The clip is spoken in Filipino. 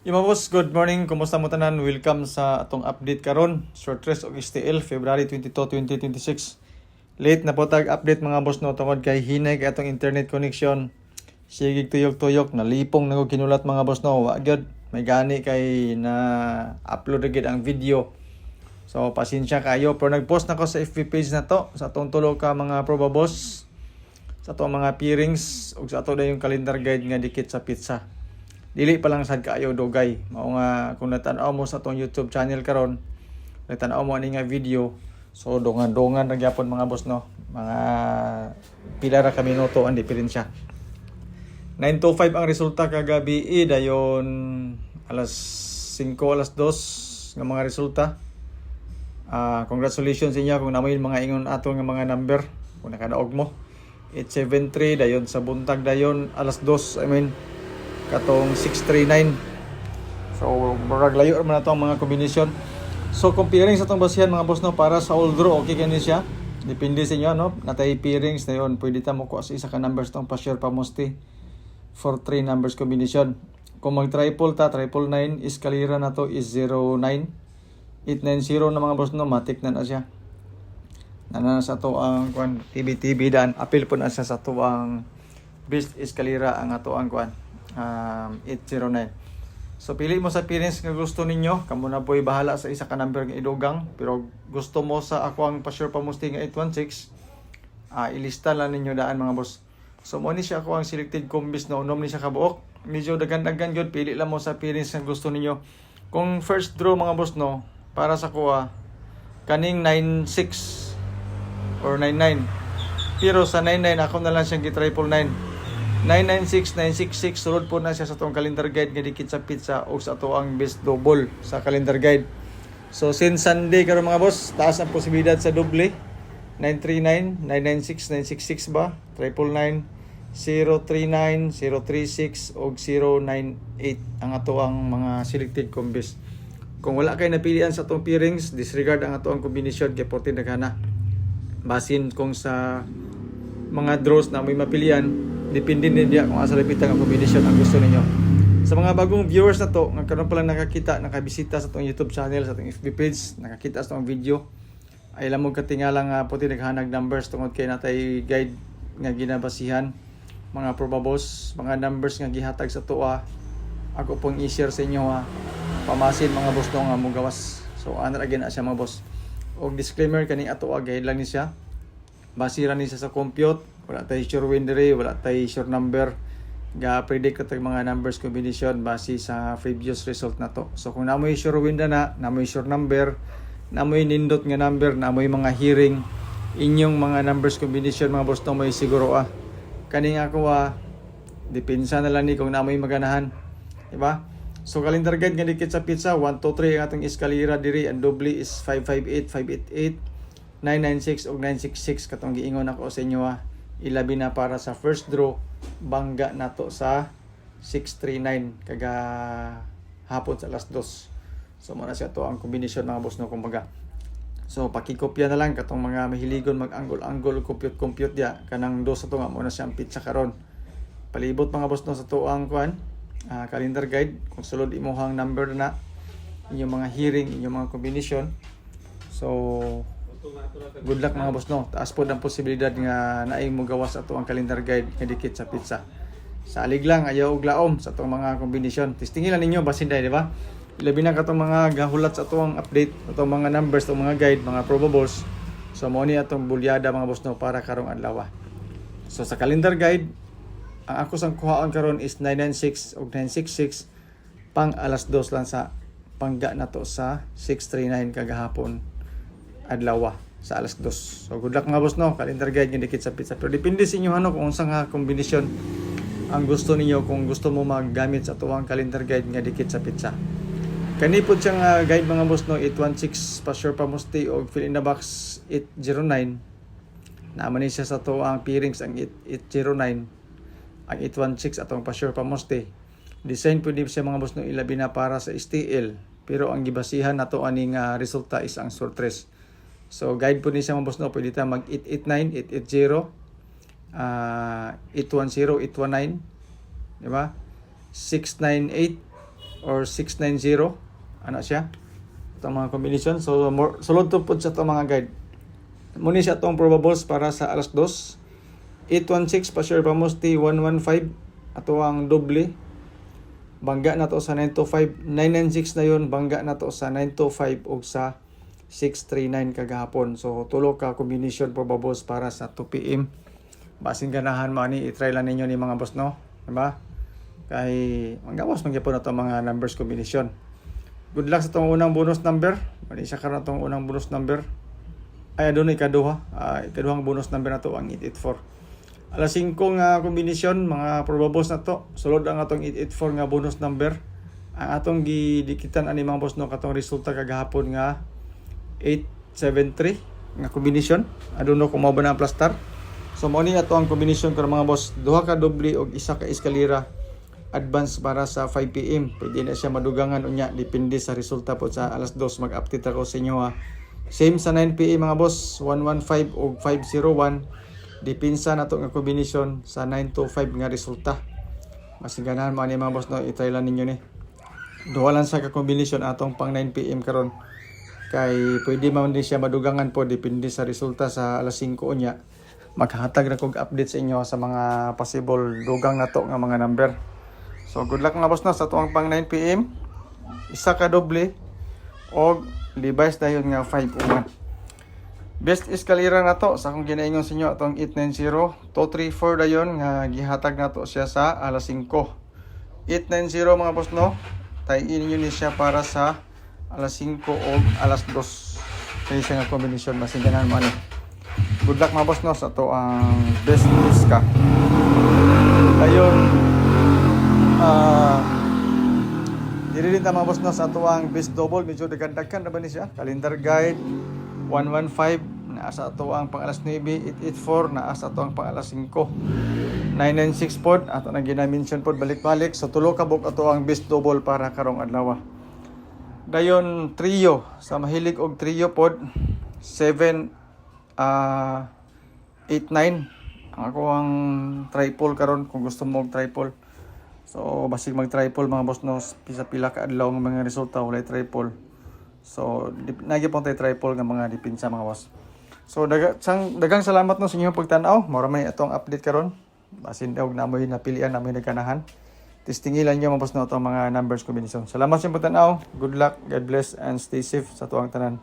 Yung mga boss, good morning. Kumusta mo tanan? Welcome sa atong update karon. Short rest og STL February 22, 2026. Late na po tag update mga boss no tungod kay hinay kay atong internet connection. Sige tuyok-tuyok na lipong nako kinulat mga boss no. Wa gyud may gani kay na upload gid ang video. So pasensya kayo pero nag-post na ko sa FB page na to sa atong tulo ka mga proba boss. Sa atong mga peerings ug sa ato na yung calendar guide nga dikit sa pizza. Dili pa lang sad kaayo dogay. Mao nga kung natan-aw mo sa atong YouTube channel karon, natan-aw mo ani nga video. So dongan-dongan ra gyapon mga boss no. Mga pila ra ka minuto ang diferensya. 9:05 ang resulta kagabi dayon alas 5 alas 2 nga mga resulta. Congratulations sa inyo kung namoy mga ingon ato nga mga number kung nakadaog mo. 873 dayon sa buntag dayon alas 2 katong 639. So murag layo man ato ang mga kombinasyon. So kung pairings atong basihan mga boss no para sa all draw okay kani siya. Depende sa inyo no. Natay pairings na yon pwede ta mo kuha sa isa ka numbers tong pa-share pa musti for 3 numbers combination. Kung mag triple ta 999 eskalira na to is 09. 890 na mga boss no matik na siya. Nana sa to ang kuan TB daan apil po na siya sa to ang best eskalira ang ato ang kuan 809. So pili mo sa parents nga gusto ninyo, kamo na po'y bahala sa isa ka number nga idugang, pero gusto mo sa ako ang pa-sure pa musti nga 816, ilista lang ninyo daan mga boss. So mo ni siya ako ang selected combis na unom ni siya kabuok. Medyo dagan-dagan gyud, pili lang mo sa parents nga gusto ninyo. Kung first draw mga boss no, para sa kuha kaning 96 or 99. Pero sa 99 ako na lang siyang gi-triple 9. 996, 966, sulod po na siya sa itong calendar guide nga dikit sa pizza o sa ito ang best double sa calendar guide. So since Sunday karon mga boss, taas ang posibilidad sa doble. 939, 996, 966 ba? 999, 039, 036 o 098 ang ato ang mga selected combis. Kung wala kayo napilian sa itong pairings, disregard ang ato ang combination kay 14 naghana. Basin kung sa mga draws na may mapilian, depende din diya kung asa lapitan ang combination ang gusto ninyo. Sa mga bagong viewers na to, nga karon pa lang nakakita, nakabisita sa itong YouTube channel, sa itong FB page, nakakita sa itong video, ay lamog katingala nga puti naghanag numbers tungod kay natay guide nga ginabasihan, mga probables, mga numbers nga gihatag sa tuwa. Ako pong i-share sa inyo pamasin mga boss no nga mugawas. So ano ra na siya mga boss. Og disclaimer kani ato guide lang ni siya. Basira ni siya sa compute, wala tayo sure win dere, wala tayo sure number. Ga-predict ka mga numbers combination base sa previous result na to. So kung namoy sure win na, namoy sure number, namoy nindot nga number, namoy mga hearing, inyong mga numbers combination mga boss no may siguro Kani nga ako depensa na lang ni kung namoy maganahan. Diba? So calendar guide nga dikit sa pizza, 1, 2, 3 ang atong eskalira diri, ang doble is 558, 588. 996 o 966 katong giingon ako sa inyo ilabi na para sa first draw bangga nato sa 639 kaga hapon sa alas 2. So muna siya to ang combination mga boss no kumbaga. So pakikopya na lang katong mga mahiligon mag-angle compute dia kanang dos sa to nga muna siya ang pizza karon. Palibot mga boss no sa to ang kuan calendar guide kung sulod imuhang number na inyong mga hearing inyong mga combination. So good luck mga boss no. Taas po ang posibilidad nga naay mo gawas ato ang calendar guide nga dikit sa pizza. Salig lang ayaw og laom sa atong mga kombinasyon. Testingin lang ninyo basin dai di ba? Ilabi na katong mga gahulat sa atong update, atong mga numbers, atong mga guide, mga probables. So mo ni atong bulyada mga boss no para karong adlaw. So sa calendar guide ang ako sang kuhaon karon is 996 ug 966 pang alas 2 lang sa pangga nato sa 639 kagahapon adlaw sa alas 2. So good luck mga boss no, calendar guide nga dikit sa pizza. Pero depende sa inyo kung unsang kombinasyon ang gusto niyo kung gusto mo maggamit sa tuwang calendar guide nga dikit sa pizza. Kani po siyang guide mga boss no, 816 pa sure pa musti og fill in the box 809. Naman ni siya sa tuwang pairings ang 809. Ang 816 atong pa sure pa musti. Design pwede siya mga boss no ilabi na para sa STL. Pero ang gibasihan nato aning resulta is ang short rest. So guide po ni siya mga boss no, pwede ta mag 889, 880, 810, 819, di ba? 698 or 690 ana siya itong mga combination. So more sulod to pud sa itong mga guide. Muni siya itong probables para sa alas 2. 816 pa sure pa mosti 115 ato ang doble. Bangga na to sa 925. 996 na yun, bangga na to sa 925 o sa 639 kagahapon. So tulo ka combination probables para sa 2 PM. Basin ganahan mo ani i-try lang ninyo ni mga boss, no, diba? Kay manggamos magyapon na to mga numbers combination. Good luck sa itong unang bonus number. Mali siya karon itong unang bonus number. Ay adunay ikaduha. Ikaduhang bonus number na to ang 884. Alas 5 nga kombinasyon, mga probables na to. Sulod ang atong 884 nga bonus number. Ang atong gidikitan ani mga boss, no, katong resulta kagahapon nga 873 nga kombinasyon. I don't know kung mao ba na ang plastar. So mao ni ato ang kombinasyon karon mga boss. Duha ka doble og isa ka eskalera advance para sa 5 PM. Pwede na siya madugangan unya depende sa resulta po sa alas 2 mag-update ako sa inyo ha. Same sa 9 PM mga boss, 115 og 501. Dipinsa na to nga kombinasyon sa 925 nga resulta. Mas ganahan mo ani mga boss, no, i-try lang ninyo ni. Duha lang sa ka kombinasyon atong pang 9 PM karon. Kay pwede man din siya madugangan po depende sa resulta sa alas 5 unya. Maghatag na kog update sa inyo sa mga possible dugang na to nga mga number. So good luck mga boss, no, sa tuang pang 9 PM. Isa ka doble og device dayon nga 501. Best eskalera na to sa akong ginaingon sa inyo atong 890. 234 dayon nga gihatag na to siya sa alas 5. 890 mga boss, no. Tayin niyo ni siya para sa alas 5 o alas 2. Kaya siya nga kombinasyon masinganan mo ani. Good luck mga boss, no, sa to ang best iska. Dayon diri din ta mga boss, no, sa to ang best double medyo dagdag-dagkan na ba ni siya. Calendar guide 115 naa sa ato ang pang alas 9, 884 naa sa ato ang pang alas 5, 996 pod ato na gina-mention pod balik-balik. So tulo ka buk ato ang best double para karong adlaw. Dayon trio sa mahilig og trio pod 7 8 9 ako ang triple karon kung gusto mo og triple. So basig mag triple mga boss, no, pila ka adlaw ng mga resulta walay triple. So nagyapon tay triple nga mga dipinsa mga boss. So dagang salamat, no, sa inyong pagtan-aw. Mao may atong update karon. Basin daw namoy napilian namoy nagkanahan. Testingilan niyo mga boss, no, atong mga numbers combination. Salamat sa inyong pagtan-aw. Good luck, God bless and stay safe sa tuang tanan.